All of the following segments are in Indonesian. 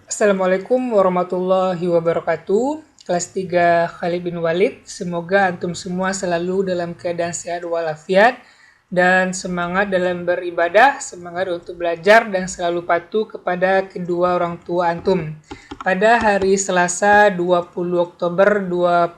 Assalamualaikum warahmatullahi wabarakatuh. Kelas 3 Khalid bin Walid. Semoga antum semua selalu dalam keadaan sehat walafiat dan semangat dalam beribadah, semangat untuk belajar dan selalu patuh kepada kedua orang tua antum. Pada hari Selasa 20 Oktober 2020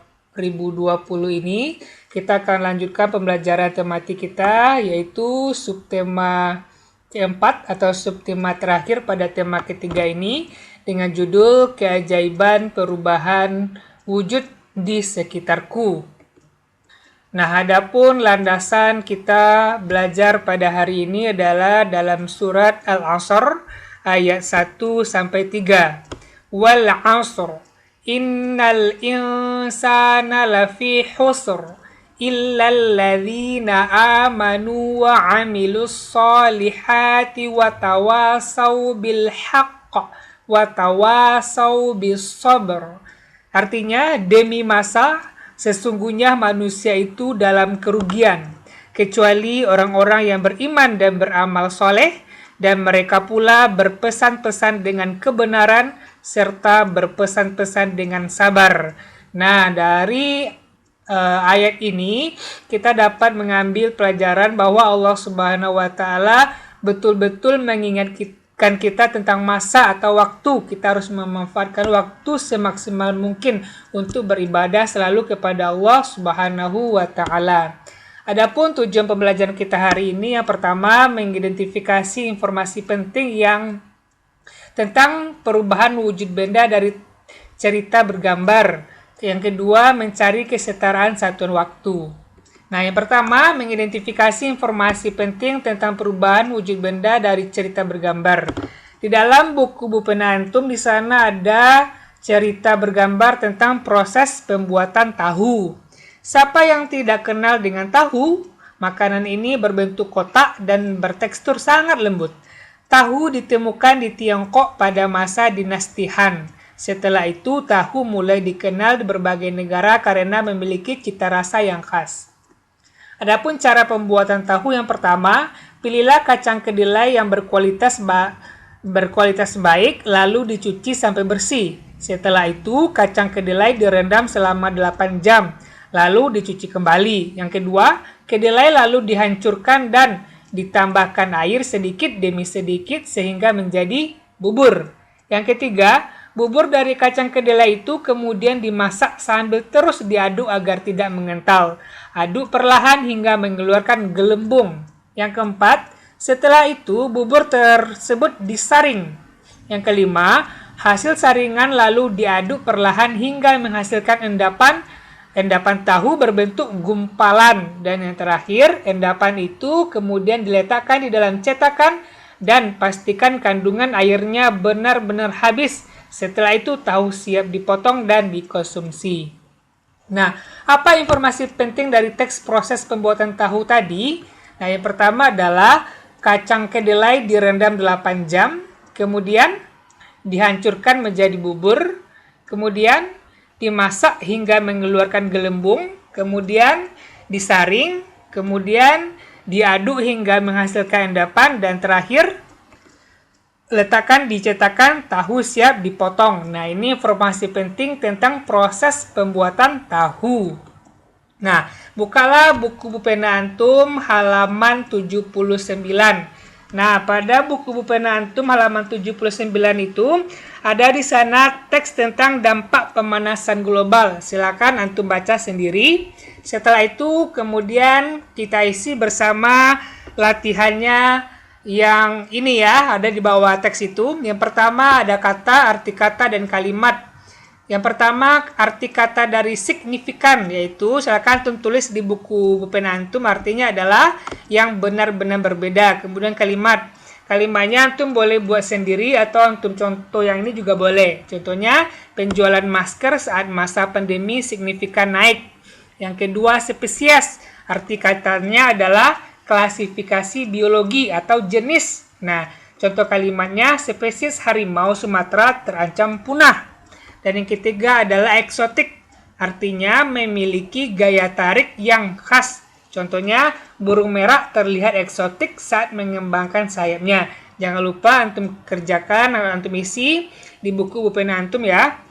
ini, kita akan lanjutkan pembelajaran tematik kita yaitu subtema keempat atau subtema terakhir pada tema ketiga ini dengan judul keajaiban perubahan wujud di sekitarku. Nah, adapun landasan kita belajar pada hari ini adalah dalam surat Al-Asr ayat 1 sampai 3. Wal 'asr innal insana lafi khusr illal ladzina amanu wa 'amilus solihati wa tawasaw bil haqq wa tawasaw bis sabr. Artinya, demi masa sesungguhnya manusia itu dalam kerugian kecuali orang-orang yang beriman dan beramal soleh, dan mereka pula berpesan-pesan dengan kebenaran serta berpesan-pesan dengan sabar. Nah, dari ayat ini kita dapat mengambil pelajaran bahwa Allah Subhanahu wa taala betul-betul mengingatkan kita tentang masa atau waktu. Kita harus memanfaatkan waktu semaksimal mungkin untuk beribadah selalu kepada Allah Subhanahu wa taala. Adapun tujuan pembelajaran kita hari ini, yang pertama mengidentifikasi informasi penting yang tentang perubahan wujud benda dari cerita bergambar. Yang kedua, mencari kesetaraan satuan waktu. Nah, yang pertama, mengidentifikasi informasi penting tentang perubahan wujud benda dari cerita bergambar. Di dalam buku Bupena Antum, di sana ada cerita bergambar tentang proses pembuatan tahu. Siapa yang tidak kenal dengan tahu? Makanan ini berbentuk kotak dan bertekstur sangat lembut. Tahu ditemukan di Tiongkok pada masa dinasti Han. Setelah itu, tahu mulai dikenal di berbagai negara karena memiliki cita rasa yang khas. Adapun cara pembuatan tahu, yang pertama, pilihlah kacang kedelai yang berkualitas baik, lalu dicuci sampai bersih. Setelah itu, kacang kedelai direndam selama 8 jam, lalu dicuci kembali. Yang kedua, kedelai lalu dihancurkan dan ditambahkan air sedikit demi sedikit sehingga menjadi bubur. Yang ketiga, bubur dari kacang kedelai itu kemudian dimasak sambil terus diaduk agar tidak mengental. Aduk perlahan hingga mengeluarkan gelembung. Yang keempat, setelah itu bubur tersebut disaring. Yang kelima, hasil saringan lalu diaduk perlahan hingga menghasilkan endapan tahu berbentuk gumpalan. Dan yang terakhir, endapan itu kemudian diletakkan di dalam cetakan dan pastikan kandungan airnya benar-benar habis. Setelah itu, tahu siap dipotong dan dikonsumsi. Nah, apa informasi penting dari teks proses pembuatan tahu tadi? Nah, yang pertama adalah kacang kedelai direndam 8 jam, kemudian dihancurkan menjadi bubur, kemudian dimasak hingga mengeluarkan gelembung, kemudian disaring, kemudian diaduk hingga menghasilkan endapan, dan terakhir letakkan di cetakan, tahu siap dipotong. Nah, ini informasi penting tentang proses pembuatan tahu. Nah, bukalah buku Bupena Antum halaman 79. Nah, pada buku Bupena Antum halaman 79 itu ada di sana teks tentang dampak pemanasan global. Silakan Antum baca sendiri. Setelah itu kemudian kita isi bersama latihannya yang ini ya, ada di bawah teks itu. Yang pertama ada kata, arti kata, dan kalimat. Yang pertama, arti kata dari signifikan, yaitu silakan Antum tulis di buku Bupena Antum, artinya adalah yang benar-benar berbeda. Kemudian kalimatnya Antum boleh buat sendiri atau Antum contoh yang ini juga boleh. Contohnya, penjualan masker saat masa pandemi signifikan naik. Yang kedua, spesies, arti katanya adalah klasifikasi biologi atau jenis. Nah, contoh kalimatnya, spesies harimau Sumatera terancam punah. Dan yang ketiga adalah eksotik, artinya memiliki gaya tarik yang khas. Contohnya, burung merak terlihat eksotik saat mengembangkan sayapnya. Jangan lupa antum kerjakan, antum isi di buku pulpen antum ya.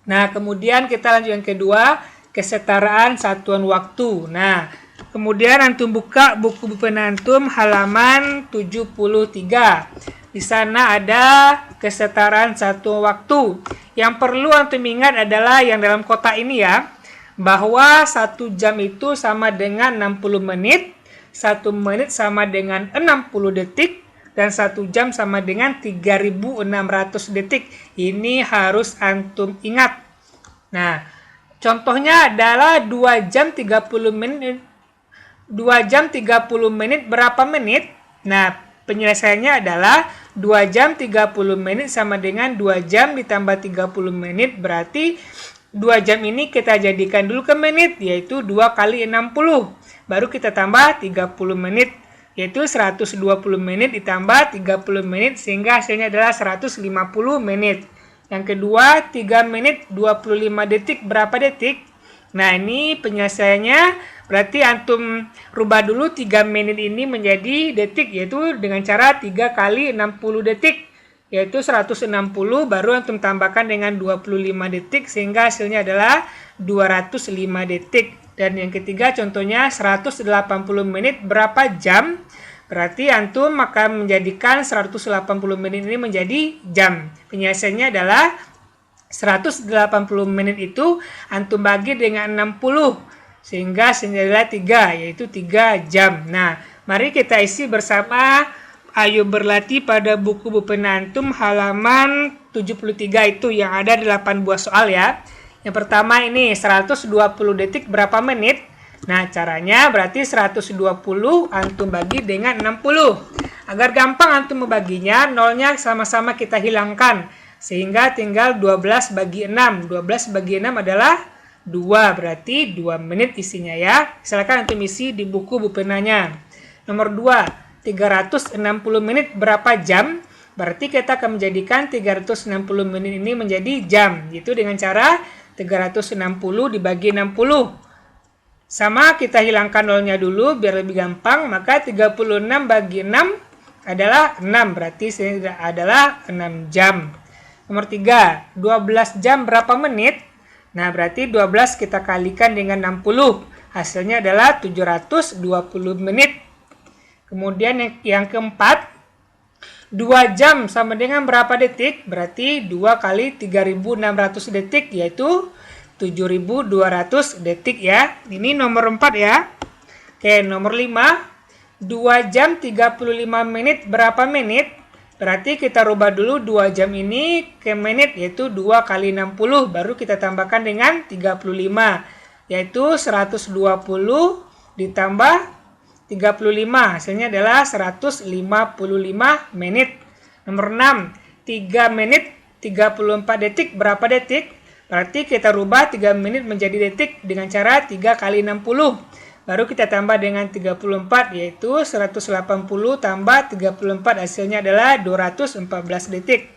Nah, kemudian kita lanjut yang kedua, kesetaraan satuan waktu. Nah, kemudian antum buka buku pulpen antum halaman 73. Di sana ada kesetaraan satuan waktu. Yang perlu antum ingat adalah yang dalam kotak ini ya, bahwa 1 jam itu sama dengan 60 menit, 1 menit sama dengan 60 detik, dan 1 jam sama dengan 3.600 detik. Ini harus antum ingat. Nah, contohnya adalah 2 jam 30 menit. 2 jam 30 menit berapa menit? Nah, penyelesaiannya adalah 2 jam 30 menit sama dengan 2 jam ditambah 30 menit, berarti 2 jam ini kita jadikan dulu ke menit, yaitu 2 kali 60. Baru kita tambah 30 menit, yaitu 120 menit ditambah 30 menit, sehingga hasilnya adalah 150 menit. Yang kedua, 3 menit 25 detik, berapa detik? Nah, ini penyelesaiannya, berarti antum rubah dulu 3 menit ini menjadi detik, yaitu dengan cara 3 kali 60 detik. Yaitu 160, baru antum tambahkan dengan 25 detik sehingga hasilnya adalah 205 detik. Dan yang ketiga contohnya 180 menit berapa jam? Berarti antum akan menjadikan 180 menit ini menjadi jam. Penyelesaiannya adalah 180 menit itu antum bagi dengan 60 sehingga hasilnya adalah 3, yaitu 3 jam. Nah, mari kita isi bersama. Ayo berlatih pada buku pulpen antum halaman 73 itu yang ada 8 buah soal ya. Yang pertama ini 120 detik berapa menit? Nah, caranya berarti 120 antum bagi dengan 60. Agar gampang antum membaginya, nolnya sama-sama kita hilangkan. Sehingga tinggal 12 bagi 6. 12 bagi 6 adalah 2, berarti 2 menit isinya ya. Silakan antum isi di buku pulpenanya. Nomor 2. 360 menit berapa jam? Berarti kita akan menjadikan 360 menit ini menjadi jam. Itu dengan cara 360 dibagi 60. Sama kita hilangkan nolnya dulu biar lebih gampang. Maka 36 bagi 6 adalah 6. Berarti adalah 6 jam. Nomor 3. 12 jam berapa menit? Nah, berarti 12 kita kalikan dengan 60. Hasilnya adalah 720 menit. Kemudian yang keempat, 2 jam sama dengan berapa detik? Berarti 2 kali 3.600 detik, yaitu 7.200 detik ya. Ini nomor 4 ya. Oke, nomor 5, 2 jam 35 menit berapa menit? Berarti kita rubah dulu 2 jam ini ke menit, yaitu 2 kali 60. Baru kita tambahkan dengan 35, yaitu 120 ditambah 35, hasilnya adalah 155 menit. Nomor 6, 3 menit 34 detik berapa detik? Berarti kita rubah 3 menit menjadi detik dengan cara 3 kali 60. Baru kita tambah dengan 34, yaitu 180 tambah 34, hasilnya adalah 214 detik.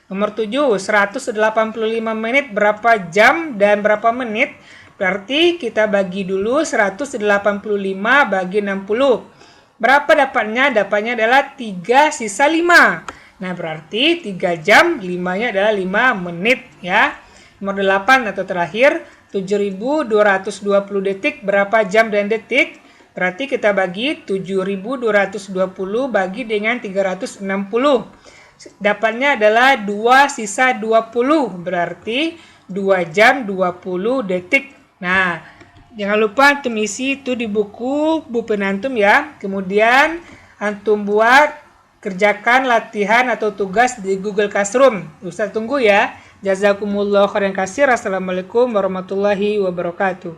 Nomor 7, 185 menit berapa jam dan berapa menit? Berarti kita bagi dulu 185 bagi 60. Berapa dapatnya? Dapatnya adalah 3 sisa 5. Nah, berarti 3 jam, 5-nya adalah 5 menit ya. Nomor 8 atau terakhir, 7.220 detik berapa jam dan detik? Berarti kita bagi 7.220 bagi dengan 360. Dapatnya adalah 2 sisa 20. Berarti 2 jam 20 detik. Nah, jangan lupa antum isi itu di buku pulpen antum ya. Kemudian antum buat, kerjakan latihan atau tugas di Google Classroom. Ustaz tunggu ya. Jazakumullah khairan katsir. Assalamualaikum warahmatullahi wabarakatuh.